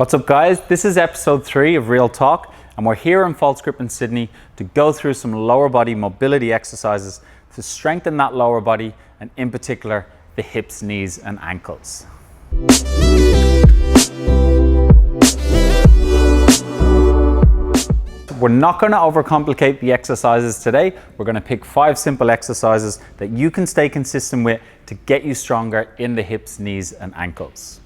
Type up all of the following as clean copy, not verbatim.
What's up guys, this is episode 3 of Real Talk and we're here in False Grip in Sydney to go through some lower body mobility exercises to strengthen that lower body and in particular the hips, knees and ankles. We're not going to overcomplicate the exercises today. We're going to pick 5 simple exercises that you can stay consistent with to get you stronger in the hips, knees and ankles.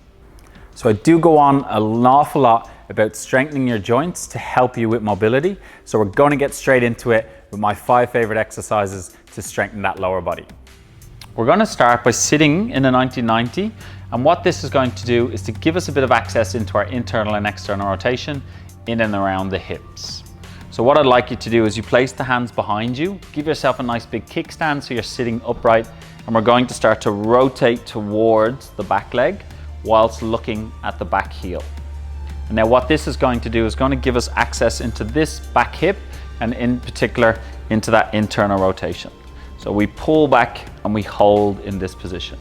So I do go on an awful lot about strengthening your joints to help you with mobility. So we're going to get straight into it with my 5 favorite exercises to strengthen that lower body. We're going to start by sitting in a 90-90, and what this is going to do is to give us a bit of access into our internal and external rotation in and around the hips. So what I'd like you to do is you place the hands behind you, give yourself a nice big kickstand so you're sitting upright, and we're going to start to rotate towards the back leg whilst looking at the back heel. And now what this is going to do is going to give us access into this back hip and in particular into that internal rotation. So we pull back and we hold in this position.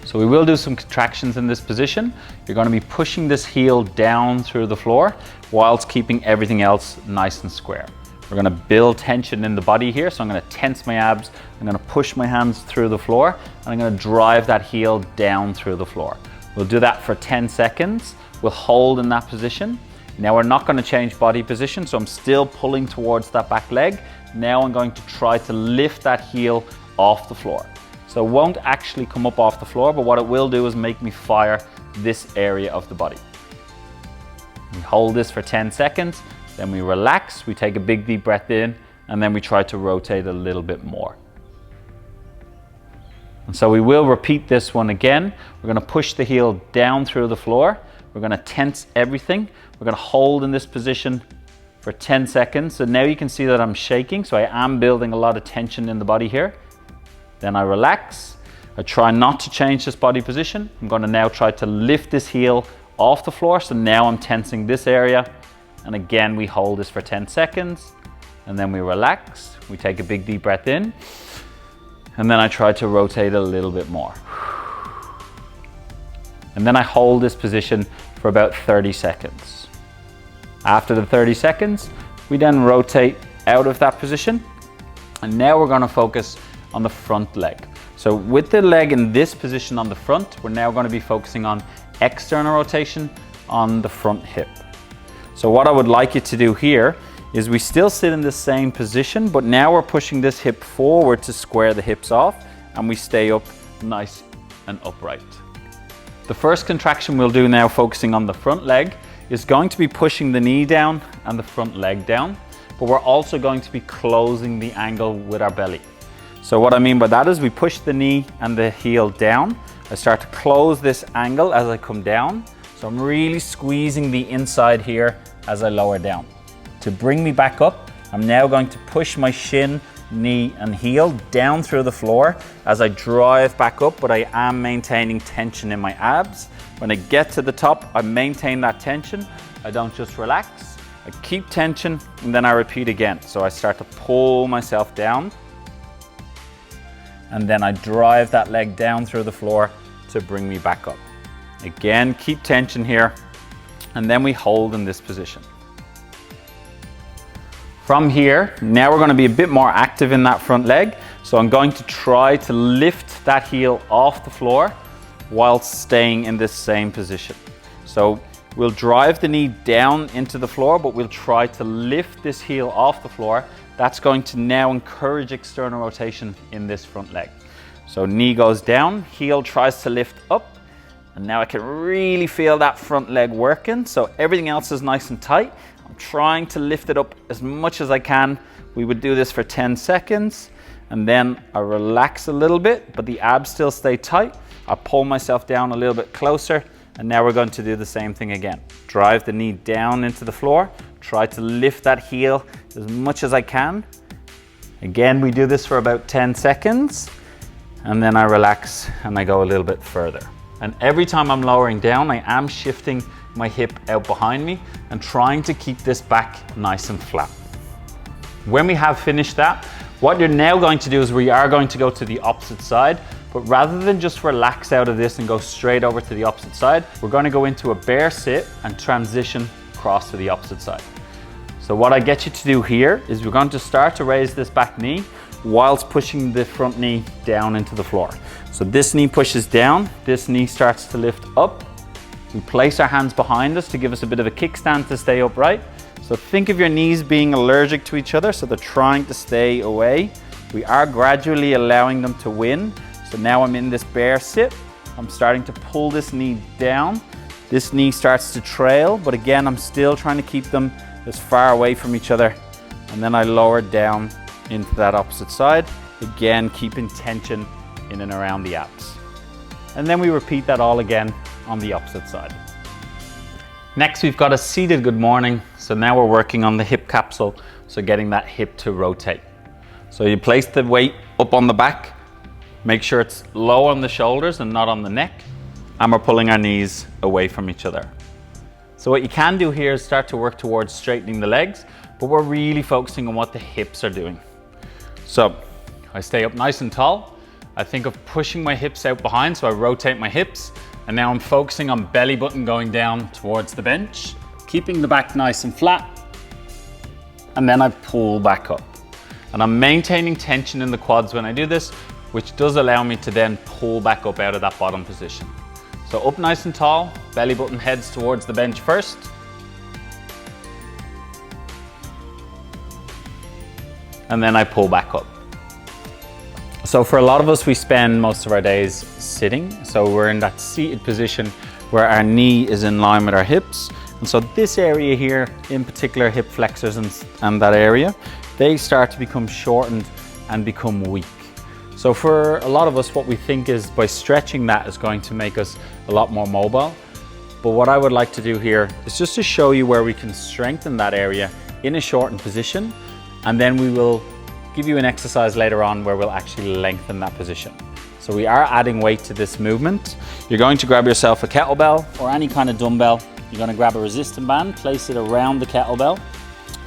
So we will do some contractions in this position. You're going to be pushing this heel down through the floor whilst keeping everything else nice and square. We're going to build tension in the body here. So I'm going to tense my abs. I'm going to push my hands through the floor and I'm going to drive that heel down through the floor. We'll do that for 10 seconds. We'll hold in that position. Now we're not going to change body position, so I'm still pulling towards that back leg. Now I'm going to try to lift that heel off the floor. So it won't actually come up off the floor, but what it will do is make me fire this area of the body. We hold this for 10 seconds, then we relax, we take a big deep breath in, and then we try to rotate a little bit more. And so we will repeat this one again. We're going to push the heel down through the floor. We're going to tense everything. We're going to hold in this position for 10 seconds. So now you can see that I'm shaking. So I am building a lot of tension in the body here. Then I relax. I try not to change this body position. I'm going to now try to lift this heel off the floor. So now I'm tensing this area. And again, we hold this for 10 seconds. And then we relax. We take a big deep breath in. And then I try to rotate a little bit more. And then I hold this position for about 30 seconds. After the 30 seconds, we then rotate out of that position. And now we're going to focus on the front leg. So with the leg in this position on the front, we're now going to be focusing on external rotation on the front hip. So what I would like you to do here is we still sit in the same position, but now we're pushing this hip forward to square the hips off and we stay up nice and upright. The first contraction we'll do now, focusing on the front leg, is going to be pushing the knee down and the front leg down, but we're also going to be closing the angle with our belly. So what I mean by that is we push the knee and the heel down. I start to close this angle as I come down. So I'm really squeezing the inside here as I lower down. To bring me back up, I'm now going to push my shin, knee and heel down through the floor as I drive back up, but I am maintaining tension in my abs. When I get to the top, I maintain that tension. I don't just relax, I keep tension and then I repeat again. So I start to pull myself down and then I drive that leg down through the floor to bring me back up. Again, keep tension here and then we hold in this position. From here, now we're going to be a bit more active in that front leg. So I'm going to try to lift that heel off the floor while staying in this same position. So we'll drive the knee down into the floor, but we'll try to lift this heel off the floor. That's going to now encourage external rotation in this front leg. So knee goes down, heel tries to lift up, and now I can really feel that front leg working. So everything else is nice and tight. I'm trying to lift it up as much as I can. We would do this for 10 seconds and then I relax a little bit, but the abs still stay tight. I pull myself down a little bit closer and now we're going to do the same thing again. Drive the knee down into the floor. Try to lift that heel as much as I can. Again, we do this for about 10 seconds and then I relax and I go a little bit further. And every time I'm lowering down, I am shifting my hip out behind me and trying to keep this back nice and flat. When we have finished that, what you're now going to do is we are going to go to the opposite side, But rather than just relax out of this and go straight over to the opposite side, we're going to go into a bear sit and transition across to the opposite side. So what I get you to do here is we're going to start to raise this back knee whilst pushing the front knee down into the floor. So this knee pushes down, this knee starts to lift up. We place our hands behind us to give us a bit of a kickstand to stay upright. So think of your knees being allergic to each other, so they're trying to stay away. We are gradually allowing them to win. So now I'm in this bear sit. I'm starting to pull this knee down. This knee starts to trail, but again, I'm still trying to keep them as far away from each other. And then I lower down into that opposite side. Again, keeping tension in and around the abs. And then we repeat that all again on the opposite side. Next, we've got a seated good morning. So now we're working on the hip capsule. So getting that hip to rotate. So you place the weight up on the back. Make sure it's low on the shoulders and not on the neck. And we're pulling our knees away from each other. So what you can do here is start to work towards straightening the legs, but we're really focusing on what the hips are doing. So I stay up nice and tall. I think of pushing my hips out behind, so I rotate my hips. And now I'm focusing on belly button going down towards the bench, keeping the back nice and flat. And then I pull back up. And I'm maintaining tension in the quads when I do this, which does allow me to then pull back up out of that bottom position. So up nice and tall, belly button heads towards the bench first. And then I pull back up. So for a lot of us, we spend most of our days sitting. So we're in that seated position where our knee is in line with our hips. And so this area here, in particular hip flexors and that area, they start to become shortened and become weak. So for a lot of us, what we think is by stretching that is going to make us a lot more mobile. But what I would like to do here is just to show you where we can strengthen that area in a shortened position. And then we will give you an exercise later on where we'll actually lengthen that position. So we are adding weight to this movement. You're going to grab yourself a kettlebell or any kind of dumbbell. You're going to grab a resistance band, place it around the kettlebell.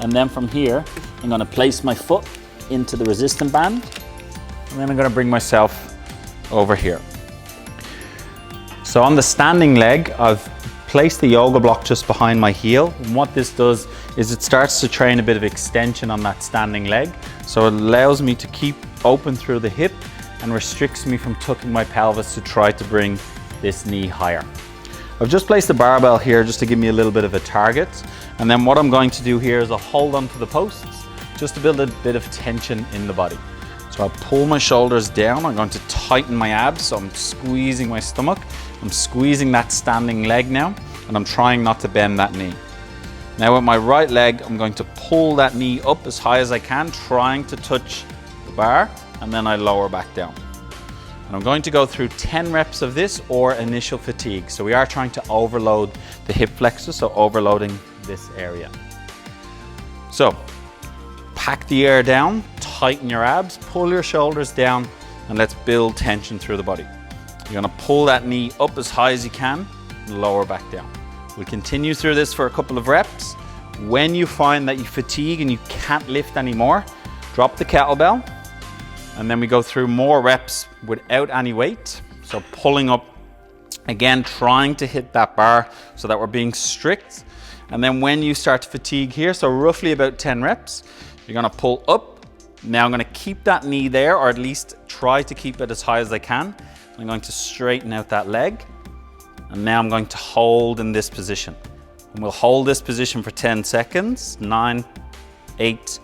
And then from here, I'm going to place my foot into the resistance band. And then I'm going to bring myself over here. So on the standing leg, I've placed the yoga block just behind my heel. And what this does is it starts to train a bit of extension on that standing leg. So it allows me to keep open through the hip and restricts me from tucking my pelvis to try to bring this knee higher. I've just placed the barbell here just to give me a little bit of a target. And then what I'm going to do here is I'll hold onto the posts just to build a bit of tension in the body. So I'll pull my shoulders down. I'm going to tighten my abs. So I'm squeezing my stomach. I'm squeezing that standing leg now, and I'm trying not to bend that knee. Now with my right leg, I'm going to pull that knee up as high as I can, trying to touch the bar, and then I lower back down. And I'm going to go through 10 reps of this or initial fatigue. So we are trying to overload the hip flexors, so overloading this area. So pack the air down, tighten your abs, pull your shoulders down, and let's build tension through the body. You're gonna pull that knee up as high as you can, and lower back down. We'll continue through this for a couple of reps. When you find that you fatigue and you can't lift anymore, drop the kettlebell, and then we go through more reps without any weight. So pulling up, again, trying to hit that bar so that we're being strict. And then when you start to fatigue here, so roughly about 10 reps, you're gonna pull up. Now I'm gonna keep that knee there, or at least try to keep it as high as I can. I'm going to straighten out that leg. And now I'm going to hold in this position. And we'll hold this position for 10 seconds. 9, 8,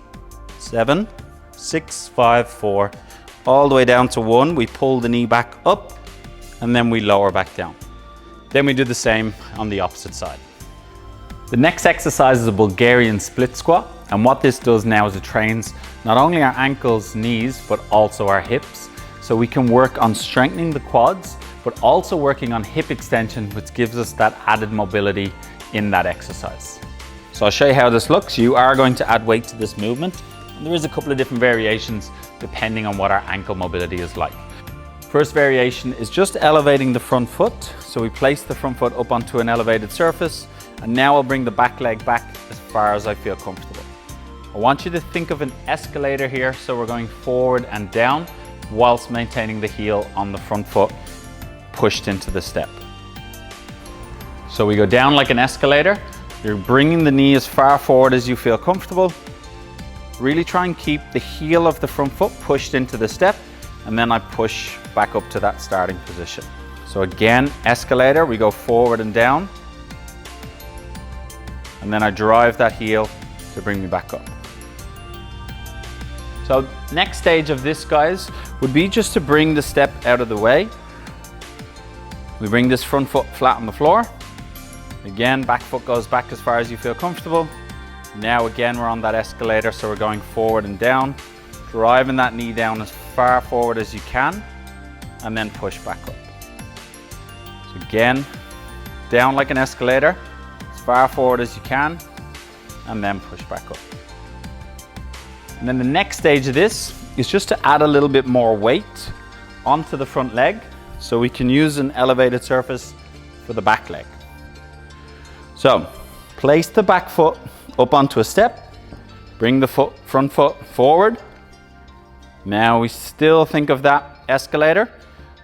7, 6, 5, 4, all the way down to 1. We pull the knee back up, and then we lower back down. Then we do the same on the opposite side. The next exercise is a Bulgarian split squat. And what this does now is it trains not only our ankles, knees, but also our hips. So we can work on strengthening the quads, but also working on hip extension, which gives us that added mobility in that exercise. So I'll show you how this looks. You are going to add weight to this movement. And there is a couple of different variations depending on what our ankle mobility is like. First variation is just elevating the front foot. So we place the front foot up onto an elevated surface, and now I'll bring the back leg back as far as I feel comfortable. I want you to think of an escalator here. So we're going forward and down. whilst maintaining the heel on the front foot pushed into the step. So we go down like an escalator. You're bringing the knee as far forward as you feel comfortable. Really try and keep the heel of the front foot pushed into the step, and then I push back up to that starting position. So again, escalator, we go forward and down, and then I drive that heel to bring me back up. So next stage of this, guys, would be just to bring the step out of the way. We bring this front foot flat on the floor. Again, back foot goes back as far as you feel comfortable. Now again, we're on that escalator, so we're going forward and down, driving that knee down as far forward as you can, and then push back up. So again, down like an escalator, as far forward as you can, and then push back up. And then the next stage of this is just to add a little bit more weight onto the front leg, so we can use an elevated surface for the back leg. So place the back foot up onto a step, bring the front foot forward. Now we still think of that escalator,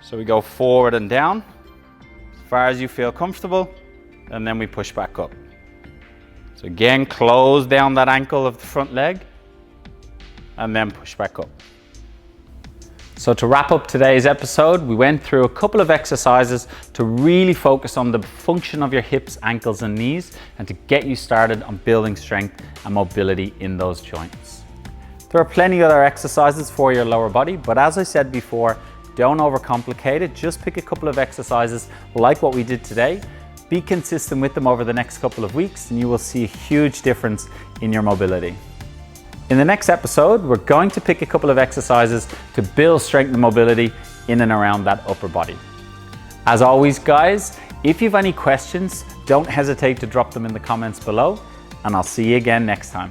so we go forward and down as far as you feel comfortable, and then we push back up. So again, close down that ankle of the front leg, and then push back up. So to wrap up today's episode, we went through a couple of exercises to really focus on the function of your hips, ankles, and knees, and to get you started on building strength and mobility in those joints. There are plenty of other exercises for your lower body, but as I said before, don't overcomplicate it. Just pick a couple of exercises like what we did today. Be consistent with them over the next couple of weeks, and you will see a huge difference in your mobility. In the next episode, we're going to pick a couple of exercises to build strength and mobility in and around that upper body. As always, guys, if you have any questions, don't hesitate to drop them in the comments below, and I'll see you again next time.